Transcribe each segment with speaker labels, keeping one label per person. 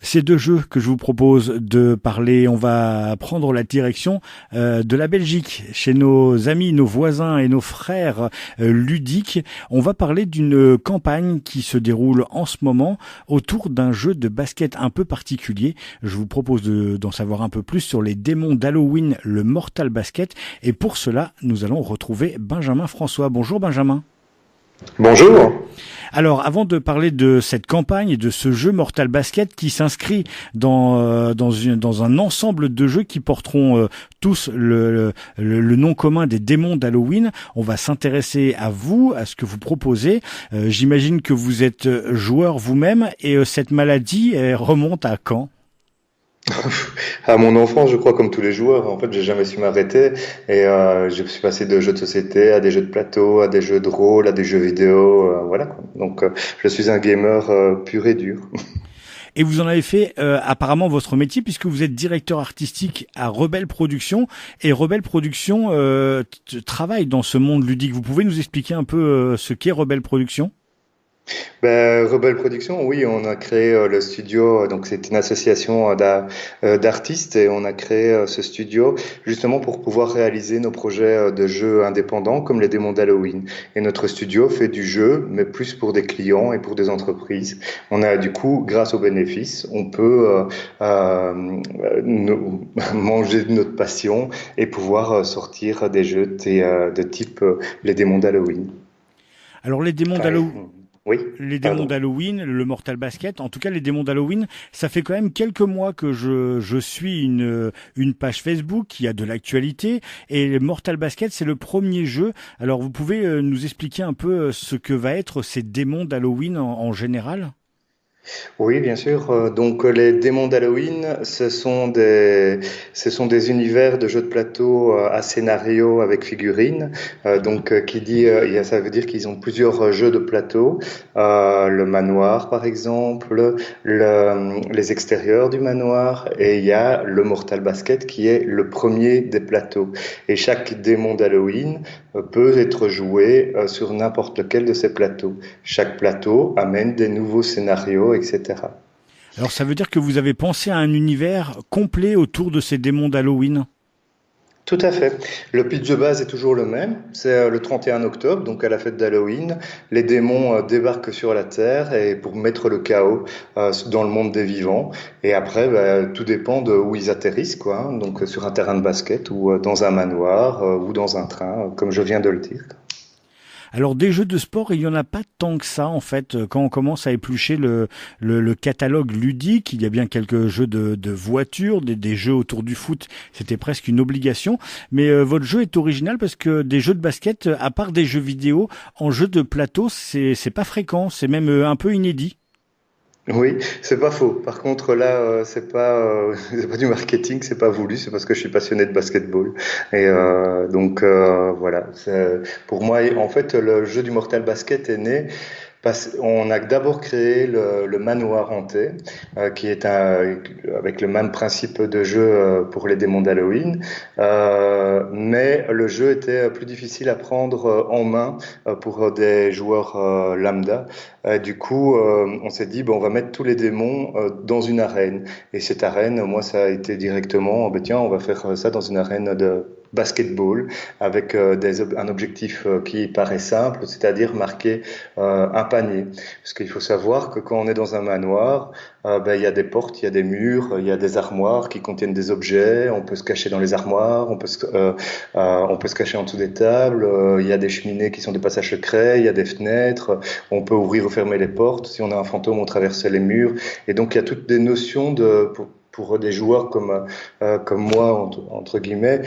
Speaker 1: Ces deux jeux que je vous propose de parler, on va prendre la direction de la Belgique, chez nos amis, nos voisins et nos frères ludiques. On va parler d'une campagne qui se déroule en ce moment autour d'un jeu de basket un peu particulier. Je vous propose d'en savoir un peu plus sur les démons d'Halloween, le Mortal Basket. Et pour cela, nous allons retrouver Benjamin François. Bonjour Benjamin.
Speaker 2: Bonjour.
Speaker 1: Alors, avant de parler de cette campagne et de ce jeu Mortal Basket qui s'inscrit dans un ensemble de jeux qui porteront tous le nom commun des démons d'Halloween, on va s'intéresser à vous, à ce que vous proposez. J'imagine que vous êtes joueur vous-même et cette maladie elle remonte à quand?
Speaker 2: À mon enfance, je crois, comme tous les joueurs, en fait, j'ai jamais su m'arrêter et je suis passé de jeux de société à des jeux de plateau, à des jeux de rôle, à des jeux vidéo, voilà quoi. Donc, je suis un gamer pur et dur.
Speaker 1: Et vous en avez fait apparemment votre métier puisque vous êtes directeur artistique à Rebelle Productions et Rebelle Productions travaille dans ce monde ludique. Vous pouvez nous expliquer un peu ce qu'est Rebelle Productions?
Speaker 2: Ben, Rebelle Productions, oui, on a créé le studio, donc c'est une association d'artistes et on a créé ce studio justement pour pouvoir réaliser nos projets de jeux indépendants comme les démons d'Halloween. Et notre studio fait du jeu, mais plus pour des clients et pour des entreprises. On a du coup, grâce aux bénéfices, on peut manger de notre passion et pouvoir sortir des jeux de type les démons d'Halloween.
Speaker 1: Alors
Speaker 2: Enfin, oui,
Speaker 1: les démons
Speaker 2: pardon.
Speaker 1: d'Halloween, le Mortal Basket, en tout cas les démons d'Halloween, ça fait quand même quelques mois que je suis une page Facebook qui a de l'actualité et le Mortal Basket c'est le premier jeu. Alors vous pouvez nous expliquer un peu ce que va être ces démons d'Halloween en général?
Speaker 2: Oui, bien sûr. Donc, les démons d'Halloween, ce sont des univers de jeux de plateau à scénario avec figurines. Qui dit, ça veut dire qu'ils ont plusieurs jeux de plateau. Le manoir, par exemple, les extérieurs du manoir, et il y a le Mortal Basket qui est le premier des plateaux. Et chaque démon d'Halloween peut être joué sur n'importe lequel de ces plateaux. Chaque plateau amène des nouveaux scénarios, etc.
Speaker 1: Alors ça veut dire que vous avez pensé à un univers complet autour de ces démons d'Halloween?
Speaker 2: Tout à fait. Le pitch de base est toujours le même. C'est le 31 octobre, donc à la fête d'Halloween. Les démons débarquent sur la Terre et pour mettre le chaos dans le monde des vivants. Et après, bah, tout dépend de où ils atterrissent, quoi, hein. Donc sur un terrain de basket ou dans un manoir ou dans un train, comme je viens de le dire.
Speaker 1: Alors des jeux de sport, il y en a pas tant que ça en fait. Quand on commence à éplucher le catalogue ludique, il y a bien quelques jeux de voitures, des jeux autour du foot, c'était presque une obligation. Mais votre jeu est original parce que des jeux de basket, à part des jeux vidéo, en jeu de plateau, c'est pas fréquent, c'est même un peu inédit.
Speaker 2: Oui, c'est pas faux. Par contre, là, c'est pas du marketing, c'est pas voulu, c'est parce que je suis passionné de basketball. Et voilà. Pour moi, en fait, le jeu du Mortal Basket est né on a d'abord créé le manoir hanté, avec le même principe de jeu pour les démons d'Halloween, mais le jeu était plus difficile à prendre en main pour des joueurs lambda. Du coup, on s'est dit, bon, on va mettre tous les démons dans une arène. Et cette arène, moi, ça a été directement, ben, tiens, on va faire ça dans une arène de basketball avec un objectif qui paraît simple, c'est-à-dire marquer un panier. Parce qu'il faut savoir que quand on est dans un manoir, ben, il y a des portes, il y a des murs, il y a des armoires qui contiennent des objets, on peut se cacher dans les armoires, on peut se cacher en dessous des tables, il y a des cheminées qui sont des passages secrets, il y a des fenêtres, on peut ouvrir ou fermer les portes, si on a un fantôme, on traverse les murs, et donc il y a toutes des notions pour des joueurs comme moi, entre guillemets,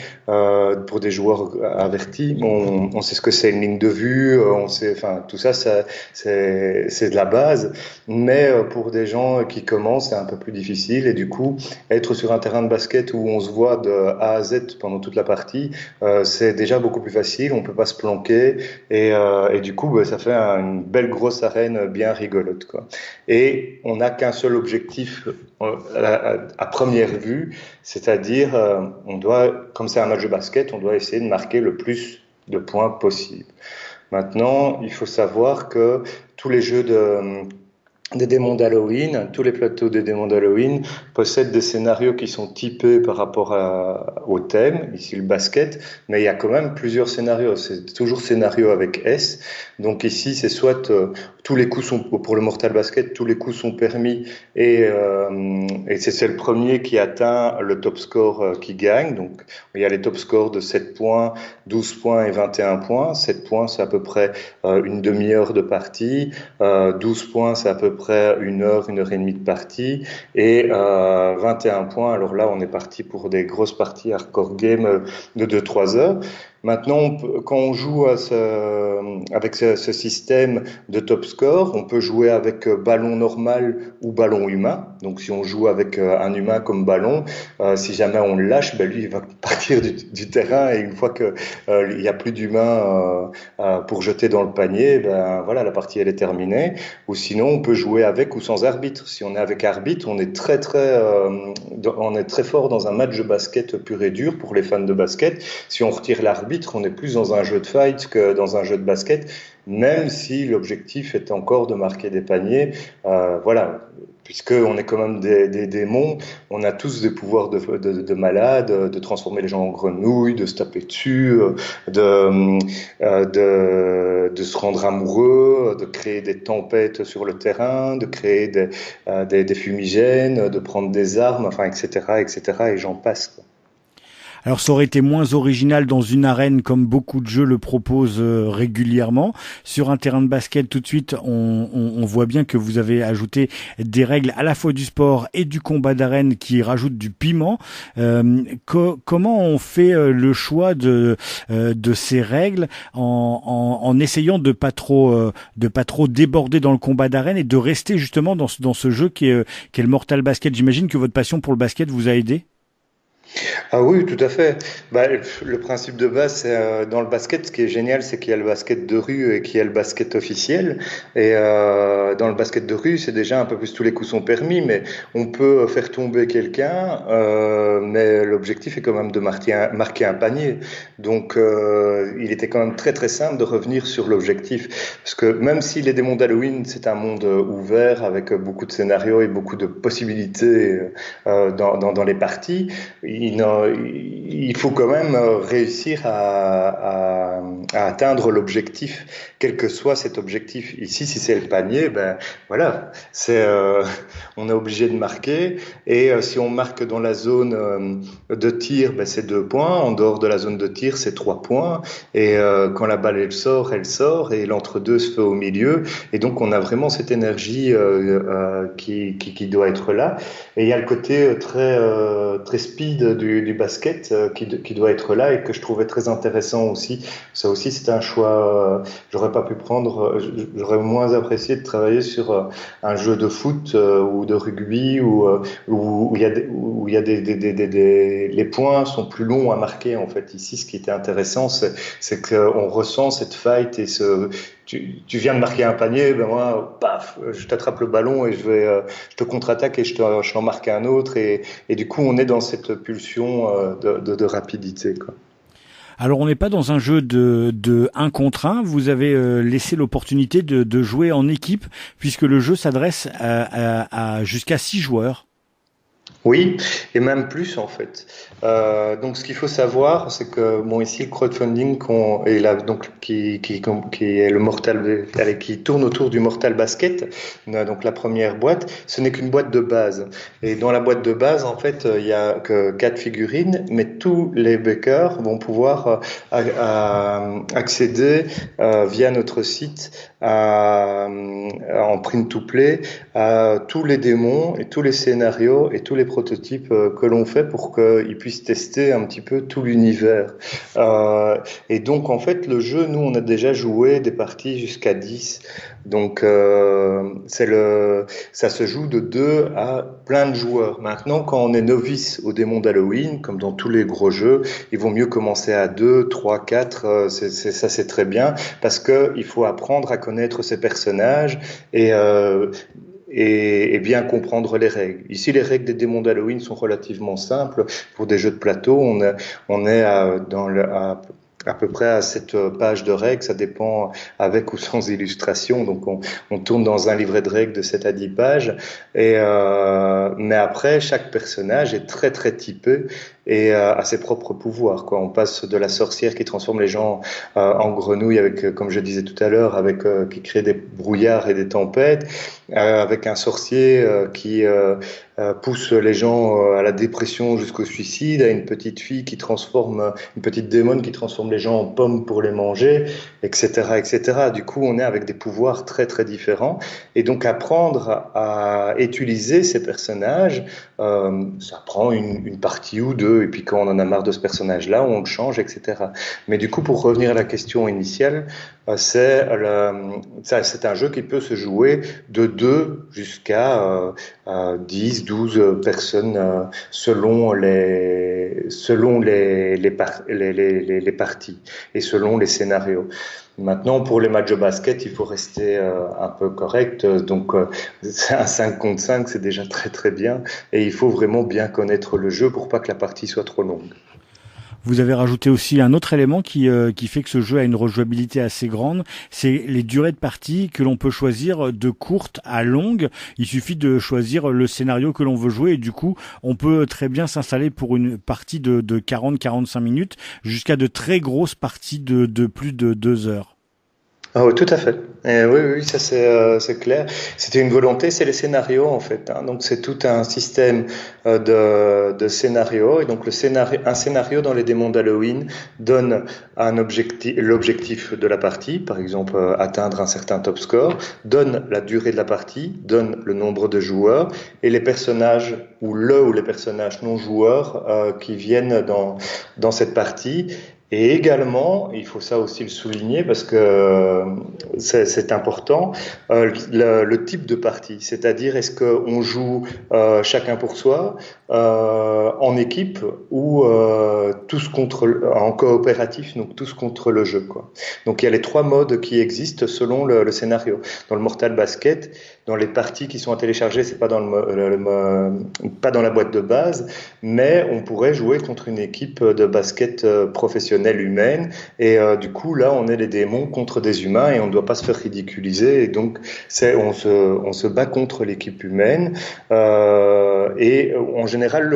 Speaker 2: pour des joueurs avertis, on sait ce que c'est une ligne de vue, on sait, enfin, tout ça, c'est de la base. Mais pour des gens qui commencent, c'est un peu plus difficile. Et du coup, être sur un terrain de basket où on se voit de A à Z pendant toute la partie, c'est déjà beaucoup plus facile. On peut pas se planquer. Et du coup, bah, ça fait une belle grosse arène bien rigolote, quoi. Et on n'a qu'un seul objectif à première vue, c'est-à-dire on doit, comme c'est un match de basket, on doit essayer de marquer le plus de points possible. Maintenant, il faut savoir que tous les jeux des démons d'Halloween. Tous les plateaux des démons d'Halloween possèdent des scénarios qui sont typés par rapport au thème, ici le basket, mais il y a quand même plusieurs scénarios. C'est toujours scénario avec S. Donc ici, c'est soit tous les coups sont pour le Mortal Basket, tous les coups sont permis et c'est le premier qui atteint le top score qui gagne. Donc il y a les top scores de 7 points, 12 points et 21 points. 7 points, c'est à peu près une demi-heure de partie. 12 points, c'est à peu près une heure et demie de partie. Et 21 points, alors là, on est parti pour des grosses parties hardcore game de 2-3 heures. Maintenant, quand on joue avec ce système de top score, on peut jouer avec ballon normal ou ballon humain. Donc, si on joue avec un humain comme ballon, si jamais on le lâche, ben lui, il va partir du terrain et une fois que il y a plus d'humains pour jeter dans le panier, ben voilà, la partie elle est terminée. Ou sinon, on peut jouer avec ou sans arbitre. Si on est avec arbitre, on est très fort dans un match de basket pur et dur pour les fans de basket. Si on retire l'arbitre, on est plus dans un jeu de fight que dans un jeu de basket, même si l'objectif est encore de marquer des paniers. Voilà, puisqu'on est quand même des démons, on a tous des pouvoirs de malades, de transformer les gens en grenouilles, de se taper dessus, de se rendre amoureux, de créer des tempêtes sur le terrain, de créer des fumigènes, de prendre des armes, enfin, etc., etc., et j'en passe, quoi.
Speaker 1: Alors ça aurait été moins original dans une arène comme beaucoup de jeux le proposent régulièrement. Sur un terrain de basket, tout de suite, on voit bien que vous avez ajouté des règles à la fois du sport et du combat d'arène qui rajoutent du piment. Comment on fait le choix de ces règles en essayant de pas trop déborder dans le combat d'arène et de rester justement dans ce jeu qui est le Mortal Basket. J'imagine que votre passion pour le basket vous a aidé.
Speaker 2: Ah oui, tout à fait. Bah, le principe de base, c'est dans le basket, ce qui est génial, c'est qu'il y a le basket de rue et qu'il y a le basket officiel. Et dans le basket de rue, c'est déjà un peu plus tous les coups sont permis, mais on peut faire tomber quelqu'un, mais l'objectif est quand même de marquer un panier. Donc, il était quand même très très simple de revenir sur l'objectif, parce que même si les démons d'Halloween, c'est un monde ouvert avec beaucoup de scénarios et beaucoup de possibilités dans les parties. Il faut quand même réussir à atteindre l'objectif, quel que soit cet objectif. Ici, si c'est le panier, ben voilà, on est obligé de marquer. Et si on marque dans la zone de tir, ben c'est 2 points. En dehors de la zone de tir, c'est 3 points. Et quand la balle elle sort, et l'entre-deux se fait au milieu. Et donc on a vraiment cette énergie qui doit être là. Et il y a le côté très speed du basket qui doit être là et que je trouvais très intéressant aussi. Ça aussi, c'était un choix. J'aurais pas pu prendre. J'aurais moins apprécié de travailler sur un jeu de foot ou de rugby où il y a les points sont plus longs à marquer en fait. Ici, ce qui était intéressant, c'est qu'on ressent cette fight et tu viens de marquer un panier, ben moi, paf, je t'attrape le ballon et je te contre-attaque et je t'en marque un autre et du coup, on est dans cette pulsion de rapidité, quoi.
Speaker 1: Alors on n'est pas dans un jeu de 1 contre 1, vous avez laissé l'opportunité de jouer en équipe puisque le jeu s'adresse à jusqu'à 6 joueurs.
Speaker 2: Oui, et même plus en fait. Donc, ce qu'il faut savoir, c'est que bon, ici le crowdfunding est là, donc qui est le qui tourne autour du Mortal Basket, donc la première boîte, ce n'est qu'une boîte de base. Et dans la boîte de base, en fait, il y a que 4 figurines, mais tous les backers vont pouvoir accéder via notre site en print to play à tous les démons et tous les scénarios et tous les prototypes que l'on fait pour qu'ils puissent tester un petit peu tout l'univers. Et donc, en fait, le jeu, nous, on a déjà joué des parties jusqu'à 10. Donc, ça se joue de 2 à plein de joueurs. Maintenant, quand on est novice au démon d'Halloween, comme dans tous les gros jeux, il vaut mieux commencer à 2, 3, 4. Ça, c'est très bien parce que il faut apprendre à connaître ces personnages et bien comprendre les règles. Ici, les règles des démons d'Halloween sont relativement simples. Pour des jeux de plateau, on est à peu près à 7 pages de règles, ça dépend avec ou sans illustration. Donc on tourne dans un livret de règles de 7 à 10 pages. Mais après, chaque personnage est très très typé et a ses propres pouvoirs, quoi. On passe de la sorcière qui transforme les gens en grenouilles avec, comme je disais tout à l'heure, avec qui crée des brouillards et des tempêtes, avec un sorcier qui pousse les gens à la dépression jusqu'au suicide, à une petite fille qui transforme, une petite démone qui transforme les gens en pommes pour les manger, etc., etc. Du coup, on est avec des pouvoirs très très différents, et donc apprendre à utiliser ces personnages, ça prend une partie ou deux, et puis quand on en a marre de ce personnage-là, on le change, etc. Mais du coup, pour revenir à la question initiale, c'est un jeu qui peut se jouer de 2 jusqu'à 10, 12 personnes selon les parties et selon les scénarios. Maintenant, pour les matchs de basket, il faut rester un peu correct. Donc, un 5 contre 5, c'est déjà très très bien. Et il faut vraiment bien connaître le jeu pour pas que la partie soit trop longue.
Speaker 1: Vous avez rajouté aussi un autre élément qui fait que ce jeu a une rejouabilité assez grande, c'est les durées de partie que l'on peut choisir de courtes à longues. Il suffit de choisir le scénario que l'on veut jouer et du coup, on peut très bien s'installer pour une partie de 40-45 minutes jusqu'à de très grosses parties de plus de 2 heures.
Speaker 2: Ah oui, tout à fait. Oui, oui, ça c'est clair. C'était une volonté, c'est les scénarios en fait, hein. Donc c'est tout un système de scénarios. Et donc un scénario dans les démons d'Halloween donne l'objectif de la partie, par exemple atteindre un certain top score, donne la durée de la partie, donne le nombre de joueurs et les personnages ou les personnages non joueurs qui viennent dans cette partie. Et également, il faut ça aussi le souligner parce que c'est important, le type de partie, c'est-à-dire est-ce qu'on joue chacun pour soi, en équipe ou en coopératif, donc tous contre le jeu, quoi. Donc il y a les 3 modes qui existent selon le scénario. Dans le Mortal Basket, dans les parties qui sont à télécharger, c'est pas pas dans la boîte de base, mais on pourrait jouer contre une équipe de basket professionnelle humaine, et du coup là on est les démons contre des humains et on ne doit pas se faire ridiculiser, et donc on se bat contre l'équipe humaine, et en général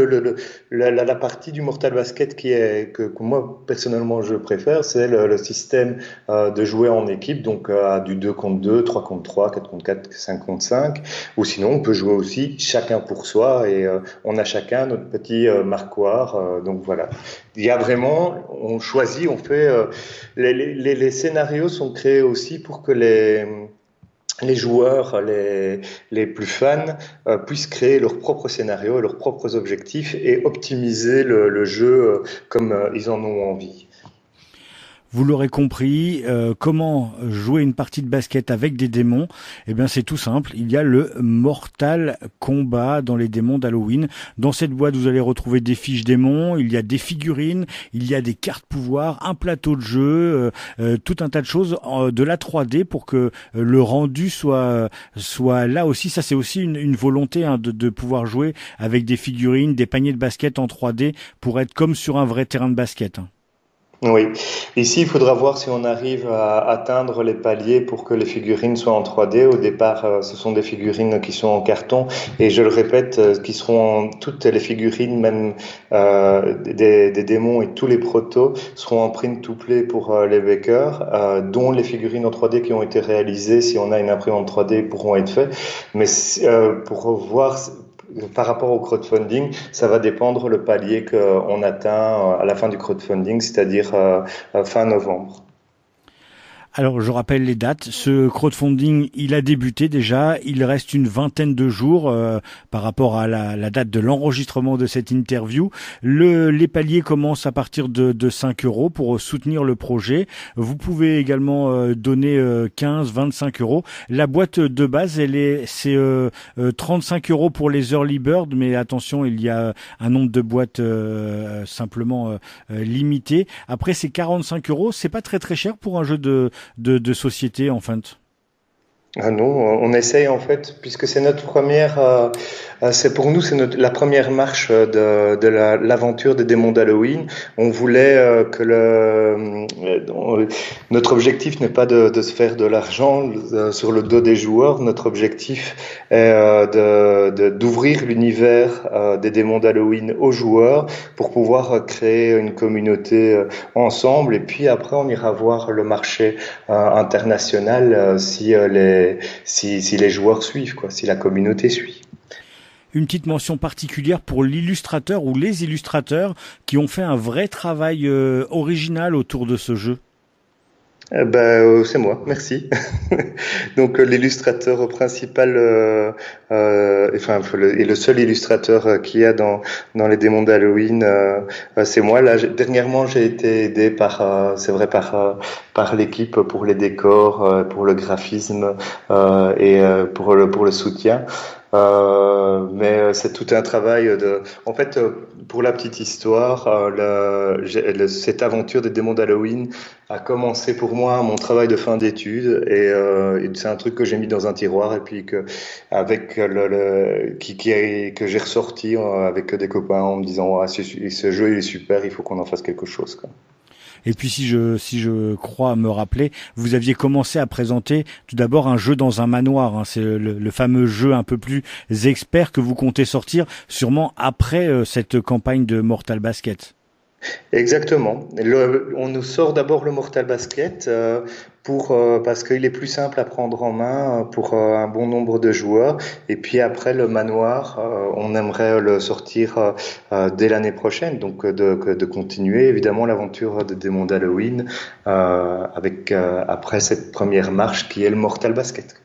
Speaker 2: la partie du Mortal Basket que moi personnellement je préfère, c'est le système de jouer en équipe, donc à du 2 contre 2, 3 contre 3, 4 contre 4, 5 contre 5, ou sinon on peut jouer aussi chacun pour soi, et on a chacun notre petit marquoir, donc voilà. Il y a vraiment, on choisit, on fait, les scénarios sont créés aussi pour que les joueurs, les plus fans, puissent créer leurs propres scénarios et leurs propres objectifs et optimiser le jeu comme ils en ont envie.
Speaker 1: Vous l'aurez compris, comment jouer une partie de basket avec des démons? Eh bien, c'est tout simple. Il y a le Mortal Kombat dans les démons d'Halloween. Dans cette boîte, vous allez retrouver des fiches démons, il y a des figurines, il y a des cartes pouvoir, un plateau de jeu, tout un tas de choses, de la 3D pour que le rendu soit là aussi. Ça, c'est aussi une volonté, hein, de pouvoir jouer avec des figurines, des paniers de basket en 3D pour être comme sur un vrai terrain de basket, hein.
Speaker 2: Oui, ici il faudra voir si on arrive à atteindre les paliers pour que les figurines soient en 3D. Au départ, ce sont des figurines qui sont en carton, et je le répète, qui seront toutes les figurines, même des démons, et tous les protos seront en print to play pour les bakers, dont les figurines en 3D qui ont été réalisées, si on a une imprimante 3D, pourront être faites. Mais pour voir par rapport au crowdfunding, ça va dépendre le palier qu'on atteint à la fin du crowdfunding, c'est-à-dire fin novembre.
Speaker 1: Alors, je rappelle les dates. Ce crowdfunding, il a débuté déjà. Il reste une vingtaine de jours par rapport à la date de l'enregistrement de cette interview. Les paliers commencent à partir de 5 euros pour soutenir le projet. Vous pouvez également donner 15, 25 euros. La boîte de base, c'est 35 euros pour les early bird, mais attention, il y a un nombre de boîtes simplement limité. Après, c'est 45 euros. C'est pas très très cher pour un jeu de société, en fait.
Speaker 2: Ah non, on essaye en fait, puisque c'est notre première, c'est pour nous, la première marche l'aventure des démons d'Halloween. On voulait notre objectif n'est pas de se faire de l'argent sur le dos des joueurs. Notre objectif est d'ouvrir l'univers des démons d'Halloween aux joueurs pour pouvoir créer une communauté ensemble. Et puis après, on ira voir le marché international si les joueurs suivent, quoi, si la communauté suit.
Speaker 1: Une petite mention particulière pour l'illustrateur ou les illustrateurs qui ont fait un vrai travail original autour de ce jeu.
Speaker 2: C'est moi, merci. Donc l'illustrateur principal, et le seul illustrateur qu'il y a dans les démons d'Halloween, c'est moi. Là, dernièrement, j'ai été aidé c'est vrai, par l'équipe pour les décors, pour le graphisme pour le soutien. Mais c'est tout un travail En fait, pour la petite histoire, cette aventure des démons d'Halloween a commencé pour moi mon travail de fin d'études et c'est un truc que j'ai mis dans un tiroir et puis que avec que j'ai ressorti avec des copains en me disant ce jeu il est super, il faut qu'on en fasse quelque chose, quoi.
Speaker 1: Et puis si je crois me rappeler, vous aviez commencé à présenter tout d'abord un jeu dans un manoir. Hein. C'est le fameux jeu un peu plus expert que vous comptez sortir sûrement après cette campagne de Mortal Basket.
Speaker 2: Exactement. On nous sort d'abord le Mortal Basket parce qu'il est plus simple à prendre en main pour un bon nombre de joueurs. Et puis après le manoir, on aimerait le sortir dès l'année prochaine. Donc de continuer évidemment l'aventure de Démons d'Halloween avec après cette première marche qui est le Mortal Basket.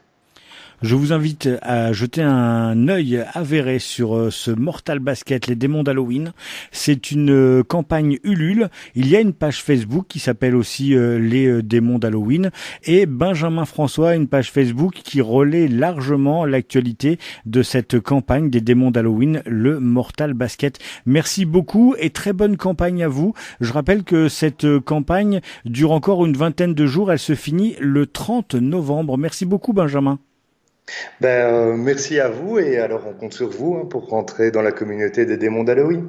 Speaker 1: Je vous invite à jeter un œil avéré sur ce Mortal Basket, les démons d'Halloween. C'est une campagne Ulule. Il y a une page Facebook qui s'appelle aussi les démons d'Halloween et Benjamin François, une page Facebook qui relaie largement l'actualité de cette campagne des démons d'Halloween, le Mortal Basket. Merci beaucoup et très bonne campagne à vous. Je rappelle que cette campagne dure encore une vingtaine de jours. Elle se finit le 30 novembre. Merci beaucoup Benjamin.
Speaker 2: Merci à vous et alors on compte sur vous pour rentrer dans la communauté des démons d'Halloween.